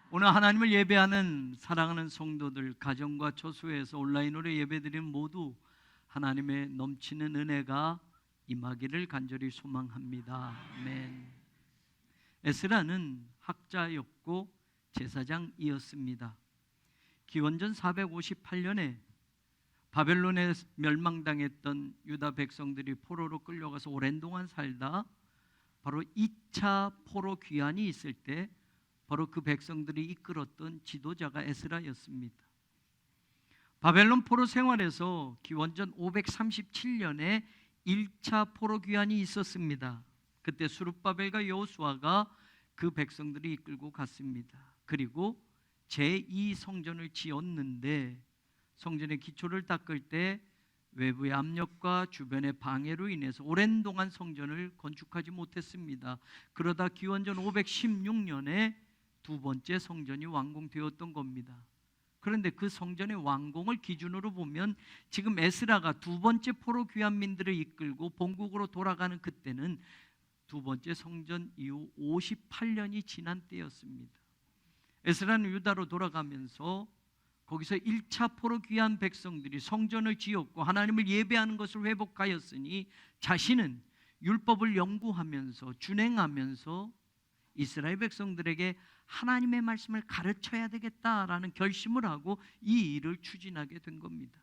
오늘 하나님을 예배하는 사랑하는 성도들, 가정과 처소에서 온라인으로 예배드리는 모두 하나님의 넘치는 은혜가 임하기를 간절히 소망합니다. 아멘. 에스라는 학자였고 제사장이었습니다. 기원전 458년에 바벨론에 멸망당했던 유다 백성들이 포로로 끌려가서 오랜 동안 살다 바로 2차 포로 귀환이 있을 때 바로 그 백성들이 이끌었던 지도자가 에스라였습니다. 바벨론 포로 생활에서 기원전 537년에 1차 포로 귀환이 있었습니다. 그때 스룹바벨과 여호수아가 그 백성들이 이끌고 갔습니다. 그리고 제2성전을 지었는데 성전의 기초를 닦을 때 외부의 압력과 주변의 방해로 인해서 오랜 동안 성전을 건축하지 못했습니다. 그러다 기원전 516년에 두 번째 성전이 완공되었던 겁니다. 그런데 그 성전의 완공을 기준으로 보면 지금 에스라가 두 번째 포로 귀환민들을 이끌고 본국으로 돌아가는 그때는 두 번째 성전 이후 58년이 지난 때였습니다. 에스라는 유다로 돌아가면서 거기서 1차 포로 귀환 백성들이 성전을 지었고 하나님을 예배하는 것을 회복하였으니 자신은 율법을 연구하면서 준행하면서 이스라엘 백성들에게 하나님의 말씀을 가르쳐야 되겠다라는 결심을 하고 이 일을 추진하게 된 겁니다.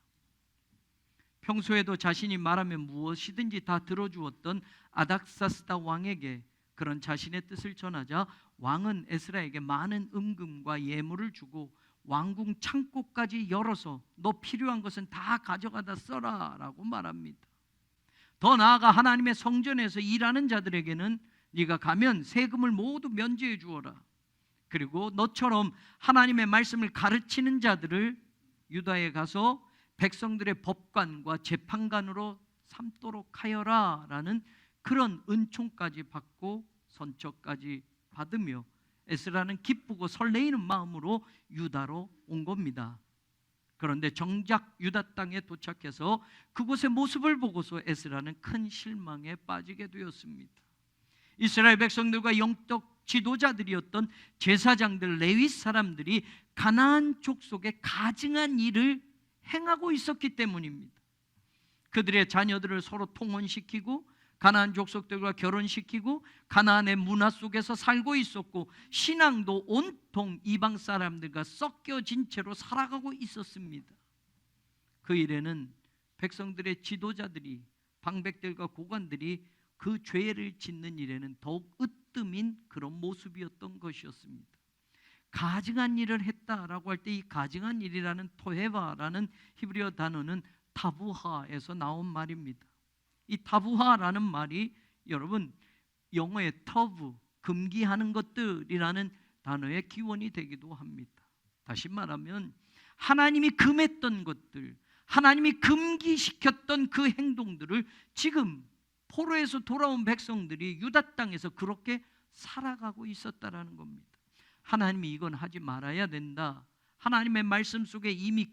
평소에도 자신이 말하면 무엇이든지 다 들어주었던 아닥사스다 왕에게 그런 자신의 뜻을 전하자 왕은 에스라에게 많은 은금과 예물을 주고 왕궁 창고까지 열어서 너 필요한 것은 다 가져가다 써라 라고 말합니다. 더 나아가 하나님의 성전에서 일하는 자들에게는 네가 가면 세금을 모두 면제해 주어라. 그리고 너처럼 하나님의 말씀을 가르치는 자들을 유다에 가서 백성들의 법관과 재판관으로 삼도록 하여라 라는 그런 은총까지 받고 선처까지 받으며 에스라는 기쁘고 설레이는 마음으로 유다로 온 겁니다. 그런데 정작 유다 땅에 도착해서 그곳의 모습을 보고서 에스라는 큰 실망에 빠지게 되었습니다. 이스라엘 백성들과 영적 지도자들이었던 제사장들, 레위 사람들이 가나안 족속의 가증한 일을 행하고 있었기 때문입니다. 그들의 자녀들을 서로 통혼시키고 가나안 족속들과 결혼시키고 가나안의 문화 속에서 살고 있었고 신앙도 온통 이방 사람들과 섞여진 채로 살아가고 있었습니다. 그 일에는 백성들의 지도자들이, 방백들과 고관들이 그 죄를 짓는 일에는 더욱 으뜸인 그런 모습이었던 것이었습니다. 가증한 일을 했다라고 할 때 이 가증한 일이라는 토헤바라는 히브리어 단어는 타부하에서 나온 말입니다. 이 타부하라는 말이 여러분 영어의 터브, 금기하는 것들이라는 단어의 기원이 되기도 합니다. 다시 말하면 하나님이 금했던 것들, 하나님이 금기시켰던 그 행동들을 지금 포로에서 돌아온 백성들이 유다 땅에서 그렇게 살아가고 있었다라는 겁니다. 하나님이 이건 하지 말아야 된다. 하나님의 말씀 속에 이미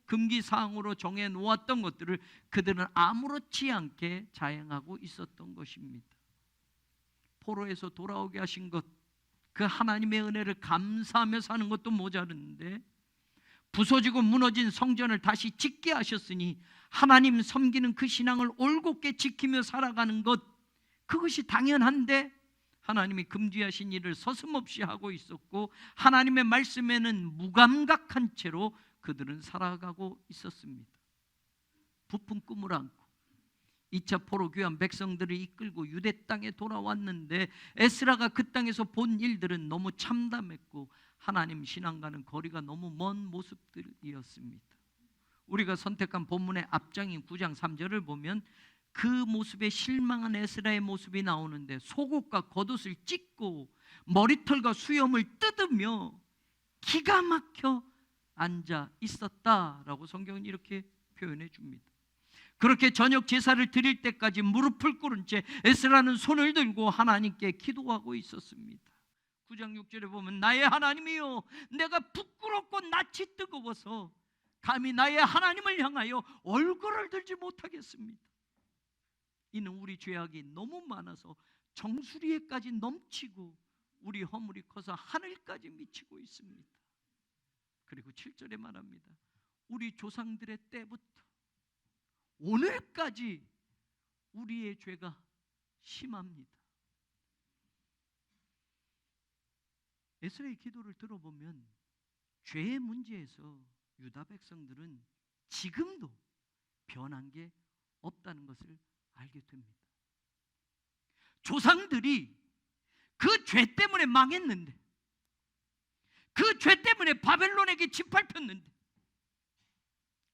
금기사항으로 정해 놓았던 것들을 그들은 아무렇지 않게 자행하고 있었던 것입니다. 포로에서 돌아오게 하신 것, 그 하나님의 은혜를 감사하며 사는 것도 모자른데 부서지고 무너진 성전을 다시 짓게 하셨으니 하나님 섬기는 그 신앙을 올곧게 지키며 살아가는 것, 그것이 당연한데 하나님이 금지하신 일을 서슴없이 하고 있었고 하나님의 말씀에는 무감각한 채로 그들은 살아가고 있었습니다. 부푼 꿈을 안고 2차 포로 귀환 백성들을 이끌고 유대 땅에 돌아왔는데 에스라가 그 땅에서 본 일들은 너무 참담했고 하나님 신앙과는 거리가 너무 먼 모습들이었습니다. 우리가 선택한 본문의 앞장인 9장 3절을 보면 그 모습에 실망한 에스라의 모습이 나오는데 속옷과 겉옷을 찢고 머리털과 수염을 뜯으며 기가 막혀 앉아 있었다라고 성경은 이렇게 표현해 줍니다. 그렇게 저녁 제사를 드릴 때까지 무릎을 꿇은 채 에스라는 손을 들고 하나님께 기도하고 있었습니다. 9장 6절에 보면 나의 하나님이여, 내가 부끄럽고 낯이 뜨거워서 감히 나의 하나님을 향하여 얼굴을 들지 못하겠습니다. 이는 우리 죄악이 너무 많아서 정수리에까지 넘치고 우리 허물이 커서 하늘까지 미치고 있습니다. 그리고 7절에 말합니다. 우리 조상들의 때부터 오늘까지 우리의 죄가 심합니다. 에스라의 기도를 들어보면 죄의 문제에서 유다 백성들은 지금도 변한 게 없다는 것을 알게 됩니다. 조상들이 그 죄 때문에 망했는데, 그 죄 때문에 바벨론에게 짓밟혔는데,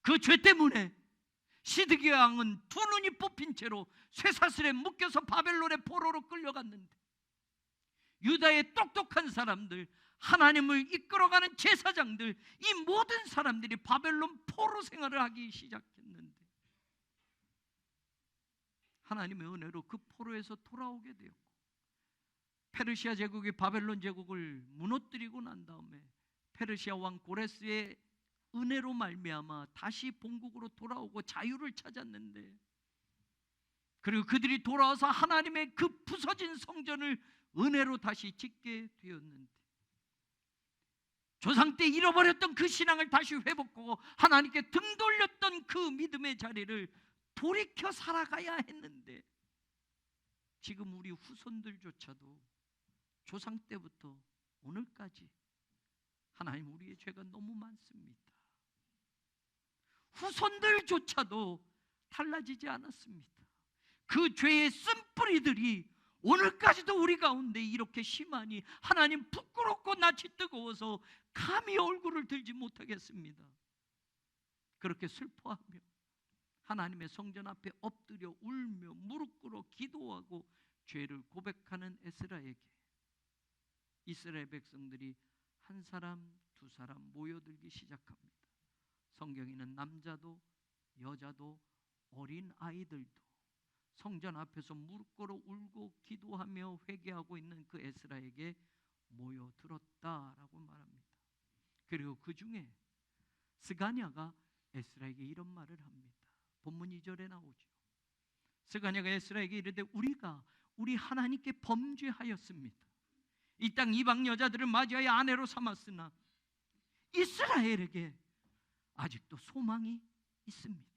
그 죄 때문에 시드기야 왕은 두 눈이 뽑힌 채로 쇠사슬에 묶여서 바벨론의 포로로 끌려갔는데, 유다의 똑똑한 사람들, 하나님을 이끌어가는 제사장들, 이 모든 사람들이 바벨론 포로 생활을 하기 시작했는데 하나님의 은혜로 그 포로에서 돌아오게 되었고, 페르시아 제국이 바벨론 제국을 무너뜨리고 난 다음에 페르시아 왕 고레스의 은혜로 말미암아 다시 본국으로 돌아오고 자유를 찾았는데, 그리고 그들이 돌아와서 하나님의 그 부서진 성전을 은혜로 다시 짓게 되었는데, 조상 때 잃어버렸던 그 신앙을 다시 회복하고 하나님께 등 돌렸던 그 믿음의 자리를 돌이켜 살아가야 했는데, 지금 우리 후손들조차도 조상 때부터 오늘까지 하나님, 우리의 죄가 너무 많습니다. 후손들조차도 달라지지 않았습니다. 그 죄의 쓴뿌리들이 오늘까지도 우리 가운데 이렇게 심하니 하나님 부끄럽고 낯이 뜨거워서 감히 얼굴을 들지 못하겠습니다. 그렇게 슬퍼하며 하나님의 성전 앞에 엎드려 울며 무릎 꿇어 기도하고 죄를 고백하는 에스라에게 이스라엘 백성들이 한 사람 두 사람 모여들기 시작합니다. 성경에는 남자도 여자도 어린 아이들도 성전 앞에서 무릎 꿇어 울고 기도하며 회개하고 있는 그 에스라에게 모여들었다라고 말합니다. 그리고 그 중에 스가냐가 에스라에게 이런 말을 합니다. 본문 2절에 나오죠. 스가냐가 에스라에게 이르되 우리가 우리 하나님께 범죄하였습니다. 이 땅 이방 여자들을 맞이하여 아내로 삼았으나 이스라엘에게 아직도 소망이 있습니다.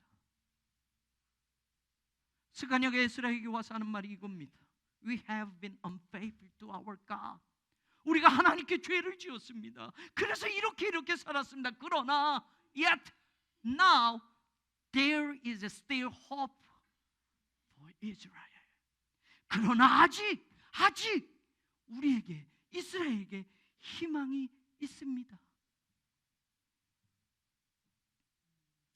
스가냐가 에스라에게 와서 하는 말이 이겁니다. We have been unfaithful to our God. 우리가 하나님께 죄를 지었습니다. 그래서 이렇게 살았습니다. 그러나 yet now there is still hope for Israel. 그러나 아직 우리에게, 이스라엘에게 희망이 있습니다.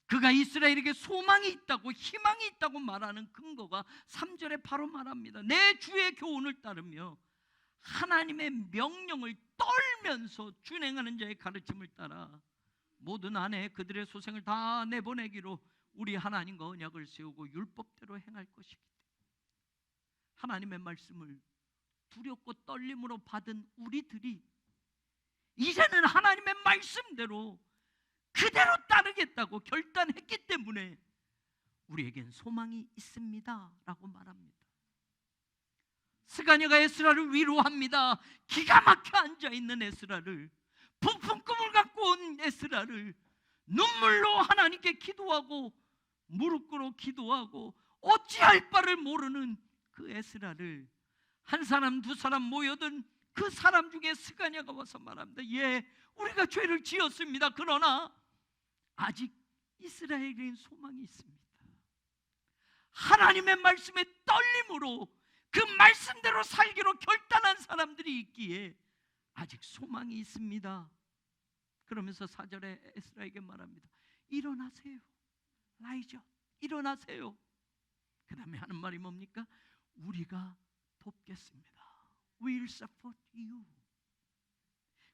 그가 이스라엘에게 소망이 있다고, 희망이 있다고 말하는 근거가 3절에 바로 말합니다. 내 주의 교훈을 따르며 하나님의 명령을 떨면서 준행하는 자의 가르침을 따라 모든 아내 그들의 소생을 다 내보내기로 우리 하나님과 언약을 세우고 율법대로 행할 것이기 때문에 하나님의 말씀을 두렵고 떨림으로 받은 우리들이 이제는 하나님의 말씀대로 그대로 따르겠다고 결단했기 때문에 우리에겐 소망이 있습니다 라고 말합니다. 스가냐가 에스라를 위로합니다. 기가 막혀 앉아있는 에스라를, 부푼 꿈을 갖고 온 에스라를 눈물로 하나님께 기도하고 무릎 꿇어 기도하고 어찌할 바를 모르는 그 에스라를 한 사람 두 사람 모여든 그 사람 중에 스가냐가 와서 말합니다. 예, 우리가 죄를 지었습니다. 그러나 아직 이스라엘에겐 소망이 있습니다. 하나님의 말씀에 떨림으로 그 말씀대로 살기로 결단한 사람들이 있기에 아직 소망이 있습니다. 그러면서 4절에 에스라에게 말합니다. 일어나세요. 라이저, 일어나세요. 그 다음에 하는 말이 뭡니까? 우리가 돕겠습니다. We'll support you.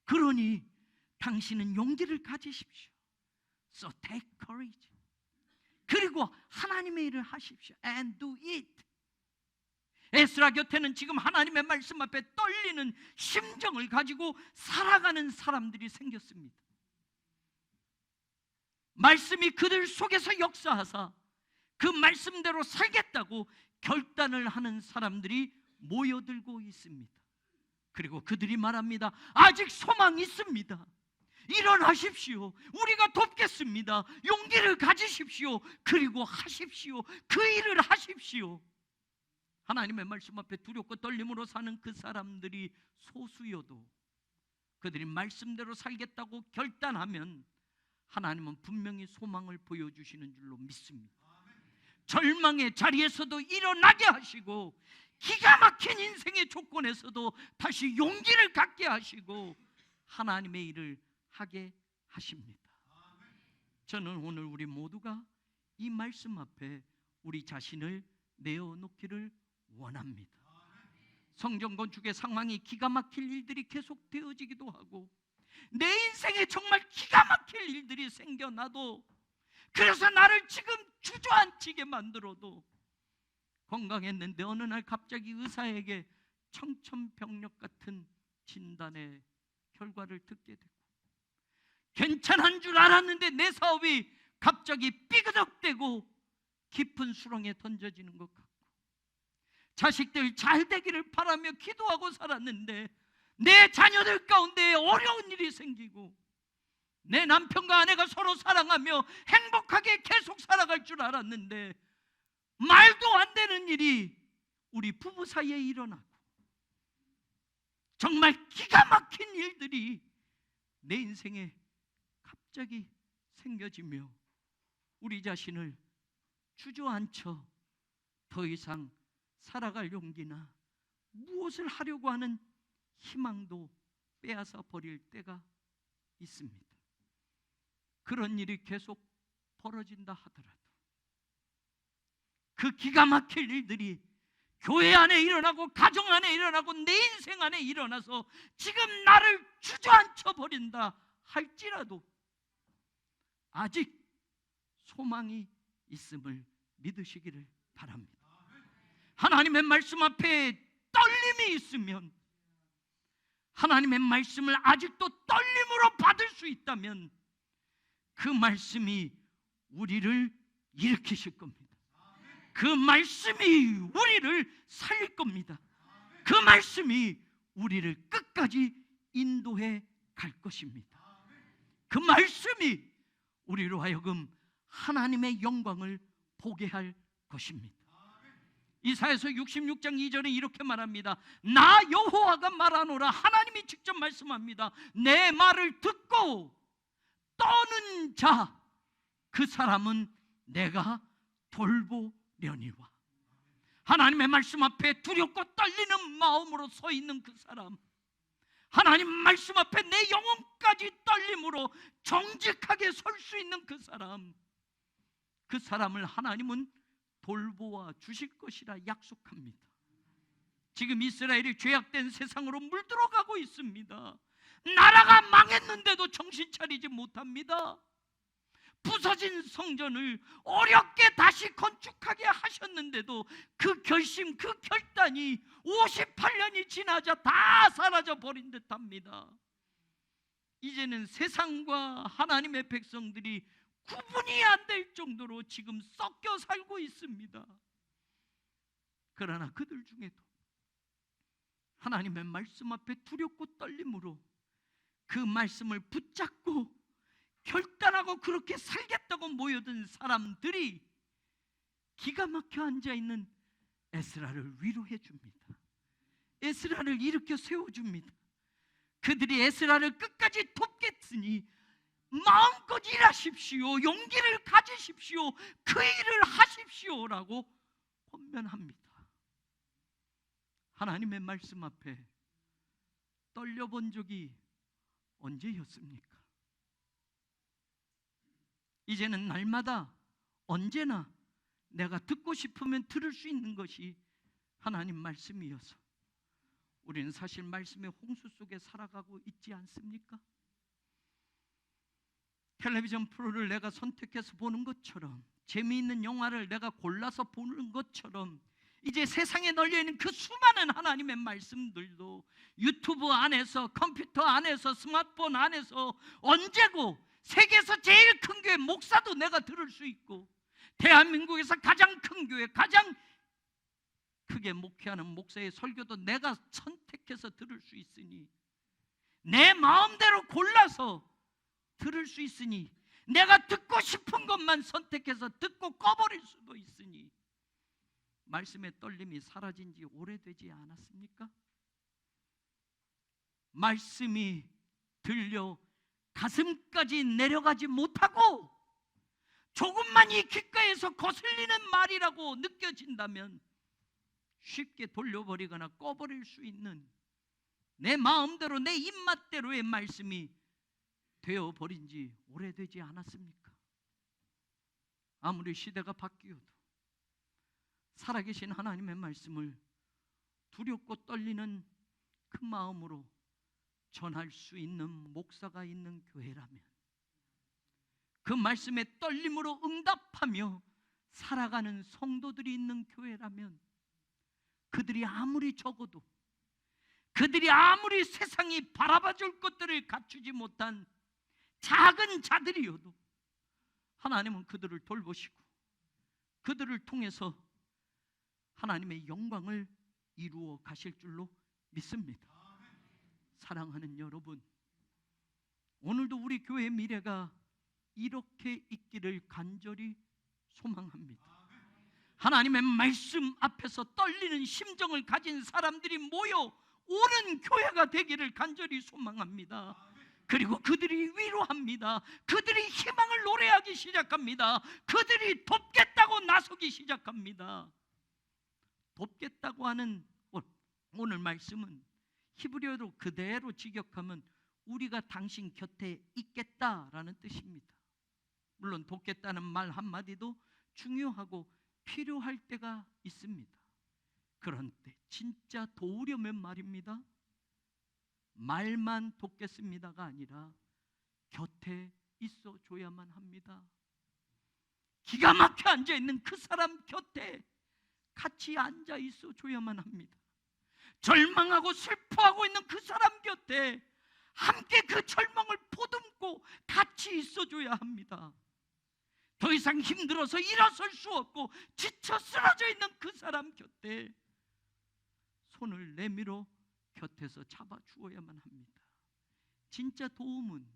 그러니 당신은 용기를 가지십시오. So take courage. 그리고 하나님의 일을 하십시오. And do it. 에스라 곁에는 지금 하나님의 말씀 앞에 떨리는 심정을 가지고 살아가는 사람들이 생겼습니다. 말씀이 그들 속에서 역사하사 그 말씀대로 살겠다고 결단을 하는 사람들이 모여들고 있습니다. 그리고 그들이 말합니다. 아직 소망이 있습니다. 일어나십시오. 우리가 돕겠습니다. 용기를 가지십시오. 그리고 하십시오. 그 일을 하십시오. 하나님의 말씀 앞에 두렵고 떨림으로 사는 그 사람들이 소수여도 그들이 말씀대로 살겠다고 결단하면 하나님은 분명히 소망을 보여주시는 줄로 믿습니다. 절망의 자리에서도 일어나게 하시고 기가 막힌 인생의 조건에서도 다시 용기를 갖게 하시고 하나님의 일을 하게 하십니다. 저는 오늘 우리 모두가 이 말씀 앞에 우리 자신을 내어놓기를 원합니다. 성전 건축의 상황이 기가 막힐 일들이 계속 되어지기도 하고 내 인생에 정말 기가 막힐 일들이 생겨나도 그래서 나를 지금 주저앉히게 만들어도 건강했는데 어느 날 갑자기 의사에게 청천벽력 같은 진단의 결과를 듣게 되고 괜찮은 줄 알았는데 내 사업이 갑자기 삐그덕대고 깊은 수렁에 던져지는 것 같고 자식들 잘 되기를 바라며 기도하고 살았는데 내 자녀들 가운데 어려운 일이 생기고 내 남편과 아내가 서로 사랑하며 행복하게 계속 살아갈 줄 알았는데 말도 안 되는 일이 우리 부부 사이에 일어나고 정말 기가 막힌 일들이 내 인생에 갑자기 생겨지며 우리 자신을 주저앉혀 더 이상 살아갈 용기나 무엇을 하려고 하는 희망도 빼앗아 버릴 때가 있습니다. 그런 일이 계속 벌어진다 하더라도 그 기가 막힐 일들이 교회 안에 일어나고 가정 안에 일어나고 내 인생 안에 일어나서 지금 나를 주저앉혀 버린다 할지라도 아직 소망이 있음을 믿으시기를 바랍니다. 하나님의 말씀 앞에 떨림이 있으면 하나님의 말씀을 아직도 떨림으로 받을 수 있다면 그 말씀이 우리를 일으키실 겁니다. 그 말씀이 우리를 살릴 겁니다. 그 말씀이 우리를 끝까지 인도해 갈 것입니다. 그 말씀이 우리로 하여금 하나님의 영광을 보게 할 것입니다. 이사야서 66장 2절에 이렇게 말합니다. 나 여호와가 말하노라. 하나님이 직접 말씀합니다. 내 말을 듣고 떠는 자 그 사람은 내가 돌보려니와. 하나님의 말씀 앞에 두렵고 떨리는 마음으로 서 있는 그 사람, 하나님 말씀 앞에 내 영혼까지 떨림으로 정직하게 설 수 있는 그 사람, 그 사람을 하나님은 돌보아 주실 것이라 약속합니다. 지금 이스라엘이 죄악된 세상으로 물들어가고 있습니다. 나라가 망했는데도 정신 차리지 못합니다. 부서진 성전을 어렵게 다시 건축하게 하셨는데도 그 결심, 그 결단이 58년이 지나자 다 사라져 버린 듯합니다. 이제는 세상과 하나님의 백성들이 구분이 안 될 정도로 지금 섞여 살고 있습니다. 그러나 그들 중에도 하나님의 말씀 앞에 두렵고 떨림으로 그 말씀을 붙잡고 결단하고 그렇게 살겠다고 모여든 사람들이 기가 막혀 앉아있는 에스라를 위로해 줍니다. 에스라를 일으켜 세워줍니다. 그들이 에스라를 끝까지 돕겠으니 마음껏 일하십시오, 용기를 가지십시오, 그 일을 하십시오라고 권면합니다. 하나님의 말씀 앞에 떨려본 적이 언제였습니까? 이제는 날마다 언제나 내가 듣고 싶으면 들을 수 있는 것이 하나님 말씀이어서 우리는 사실 말씀의 홍수 속에 살아가고 있지 않습니까? 텔레비전 프로를 내가 선택해서 보는 것처럼, 재미있는 영화를 내가 골라서 보는 것처럼, 이제 세상에 널려있는 그 수많은 하나님의 말씀들도 유튜브 안에서, 컴퓨터 안에서, 스마트폰 안에서 언제고 세계에서 제일 큰 교회 목사도 내가 들을 수 있고, 대한민국에서 가장 큰 교회, 가장 크게 목회하는 목사의 설교도 내가 선택해서 들을 수 있으니, 내 마음대로 골라서 들을 수 있으니, 내가 듣고 싶은 것만 선택해서 듣고 꺼버릴 수도 있으니, 말씀의 떨림이 사라진 지 오래되지 않았습니까? 말씀이 들려 가슴까지 내려가지 못하고 조금만 이 귓가에서 거슬리는 말이라고 느껴진다면 쉽게 돌려버리거나 꺼버릴 수 있는, 내 마음대로 내 입맛대로의 말씀이 되어버린 지 오래되지 않았습니까? 아무리 시대가 바뀌어도 살아계신 하나님의 말씀을 두렵고 떨리는 그 마음으로 전할 수 있는 목사가 있는 교회라면, 그 말씀에 떨림으로 응답하며 살아가는 성도들이 있는 교회라면, 그들이 아무리 적어도, 그들이 아무리 세상이 바라봐줄 것들을 갖추지 못한 작은 자들이어도 하나님은 그들을 돌보시고 그들을 통해서 하나님의 영광을 이루어 가실 줄로 믿습니다. 사랑하는 여러분, 오늘도 우리 교회의 미래가 이렇게 있기를 간절히 소망합니다. 하나님의 말씀 앞에서 떨리는 심정을 가진 사람들이 모여 오는 교회가 되기를 간절히 소망합니다. 그리고 그들이 위로합니다. 그들이 희망을 노래하기 시작합니다. 그들이 돕겠다고 나서기 시작합니다. 돕겠다고 하는 오늘 말씀은 히브리어로 그대로 직역하면 우리가 당신 곁에 있겠다라는 뜻입니다. 물론 돕겠다는 말 한마디도 중요하고 필요할 때가 있습니다. 그런 때 진짜 도우려면 말입니다, 말만 돕겠습니다가 아니라 곁에 있어 줘야만 합니다. 기가 막혀 앉아있는 그 사람 곁에 같이 앉아 있어 줘야만 합니다. 절망하고 슬퍼하고 있는 그 사람 곁에 함께 그 절망을 보듬고 같이 있어 줘야 합니다. 더 이상 힘들어서 일어설 수 없고 지쳐 쓰러져 있는 그 사람 곁에 손을 내밀어 곁에서 잡아 주어야만 합니다. 진짜 도움은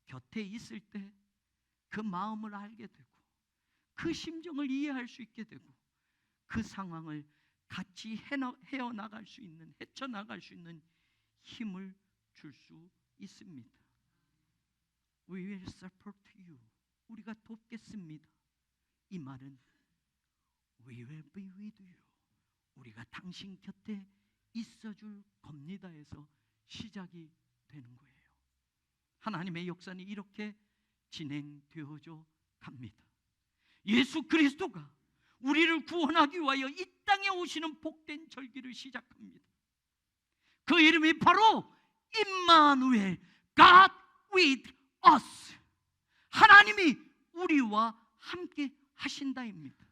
곁에 있을 때 그 마음을 알게 되고 그 심정을 이해할 수 있게 되고 그 상황을 같이 헤쳐나갈 수 있는 힘을 줄 수 있습니다. We will support you. 우리가 돕겠습니다. 이 말은 We will be with you. 우리가 당신 곁에 있어줄 겁니다에서 시작이 되는 거예요. 하나님의 역사는 이렇게 진행되어져 갑니다. 예수 그리스도가 우리를 구원하기 위하여 이 땅에 오시는 복된 절기를 시작합니다. 그 이름이 바로 임마누엘, God with us. 하나님이 우리와 함께 하신다입니다.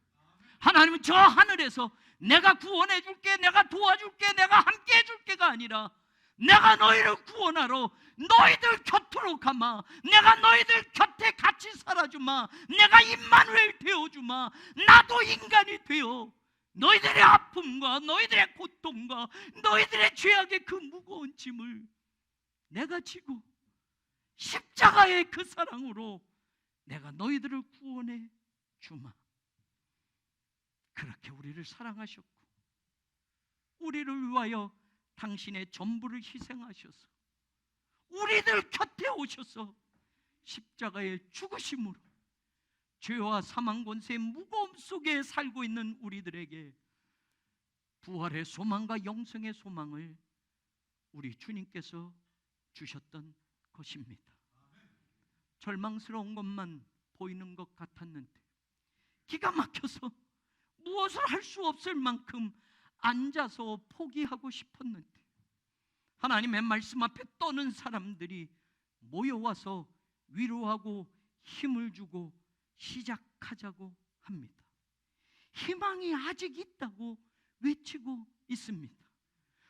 하나님은 저 하늘에서 내가 구원해 줄게, 내가 도와줄게, 내가 함께 해줄게가 아니라 내가 너희를 구원하러 너희들 곁으로 가마, 내가 너희들 곁에 같이 살아주마, 내가 임마누엘 되어주마, 나도 인간이 되어 너희들의 아픔과 너희들의 고통과 너희들의 죄악의 그 무거운 짐을 내가 지고 십자가의 그 사랑으로 내가 너희들을 구원해 주마. 그렇게 우리를 사랑하셨고 우리를 위하여 당신의 전부를 희생하셔서 우리들 곁에 오셔서 십자가의 죽으심으로 죄와 사망 권세의 무거움 속에 살고 있는 우리들에게 부활의 소망과 영생의 소망을 우리 주님께서 주셨던 것입니다. 절망스러운 것만 보이는 것 같았는데 기가 막혀서 무엇을 할 수 없을 만큼 앉아서 포기하고 싶었는데 하나님의 말씀 앞에 떠는 사람들이 모여와서 위로하고 힘을 주고 시작하자고 합니다. 희망이 아직 있다고 외치고 있습니다.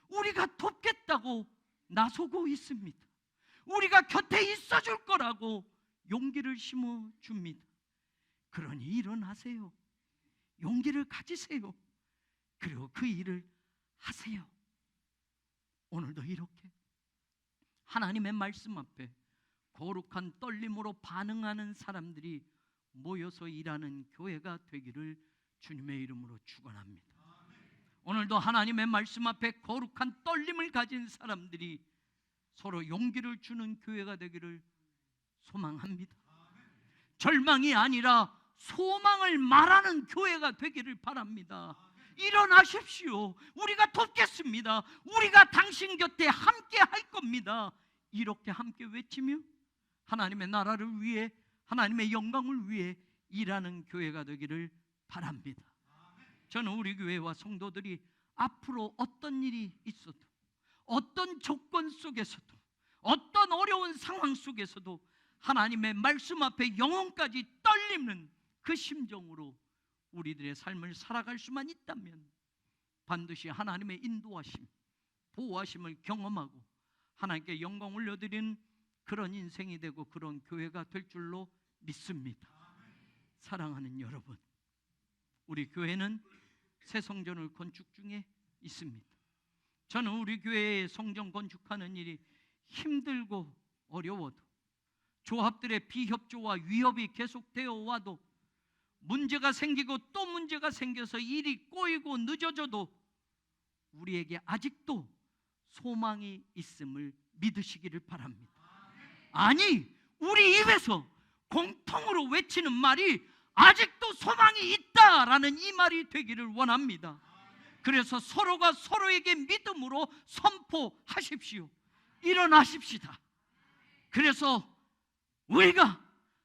우리가 돕겠다고 나서고 있습니다. 우리가 곁에 있어줄 거라고 용기를 심어줍니다. 그러니 일어나세요. 용기를 가지세요. 그리고 그 일을 하세요. 오늘도 이렇게 하나님의 말씀 앞에 거룩한 떨림으로 반응하는 사람들이 모여서 일하는 교회가 되기를 주님의 이름으로 축원합니다. 오늘도 하나님의 말씀 앞에 거룩한 떨림을 가진 사람들이 서로 용기를 주는 교회가 되기를 소망합니다. 절망이 아니라 소망을 말하는 교회가 되기를 바랍니다. 일어나십시오. 우리가 돕겠습니다. 우리가 당신 곁에 함께 할 겁니다. 이렇게 함께 외치며 하나님의 나라를 위해, 하나님의 영광을 위해 일하는 교회가 되기를 바랍니다. 저는 우리 교회와 성도들이 앞으로 어떤 일이 있어도, 어떤 조건 속에서도, 어떤 어려운 상황 속에서도 하나님의 말씀 앞에 영혼까지 떨리는 그 심정으로 우리들의 삶을 살아갈 수만 있다면 반드시 하나님의 인도하심, 보호하심을 경험하고 하나님께 영광 올려드리는 그런 인생이 되고 그런 교회가 될 줄로 믿습니다. 사랑하는 여러분, 우리 교회는 새 성전을 건축 중에 있습니다. 저는 우리 교회의 성전 건축하는 일이 힘들고 어려워도, 조합들의 비협조와 위협이 계속되어 와도, 문제가 생기고 또 문제가 생겨서 일이 꼬이고 늦어져도 우리에게 아직도 소망이 있음을 믿으시기를 바랍니다. 아니, 우리 입에서 공통으로 외치는 말이 아직도 소망이 있다라는 이 말이 되기를 원합니다. 그래서 서로가 서로에게 믿음으로 선포하십시오. 일어나십시다. 그래서 우리가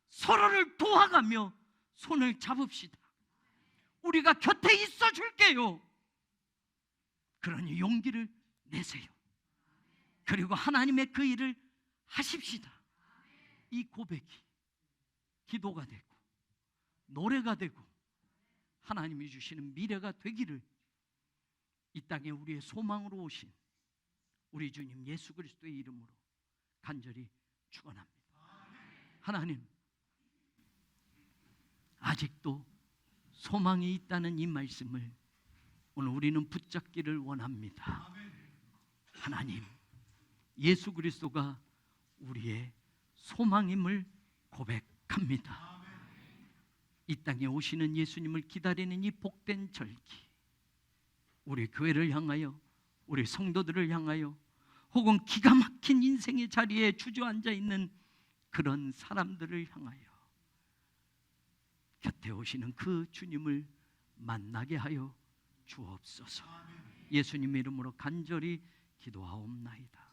서로를 도와가며 손을 잡읍시다. 우리가 곁에 있어 줄게요. 그러니 용기를 내세요. 그리고 하나님의 그 일을 하십시다. 이 고백이 기도가 되고 노래가 되고 하나님이 주시는 미래가 되기를 이 땅에 우리의 소망으로 오신 우리 주님 예수 그리스도의 이름으로 간절히 축원합니다. 하나님, 아직도 소망이 있다는 이 말씀을 오늘 우리는 붙잡기를 원합니다. 하나님, 예수 그리스도가 우리의 소망임을 고백합니다. 이 땅에 오시는 예수님을 기다리는 이 복된 절기, 우리 교회를 향하여, 우리 성도들을 향하여, 혹은 기가 막힌 인생의 자리에 주저앉아 있는 그런 사람들을 향하여 곁에 오시는 그 주님을 만나게 하여 주옵소서. 예수님의 이름으로 간절히 기도하옵나이다.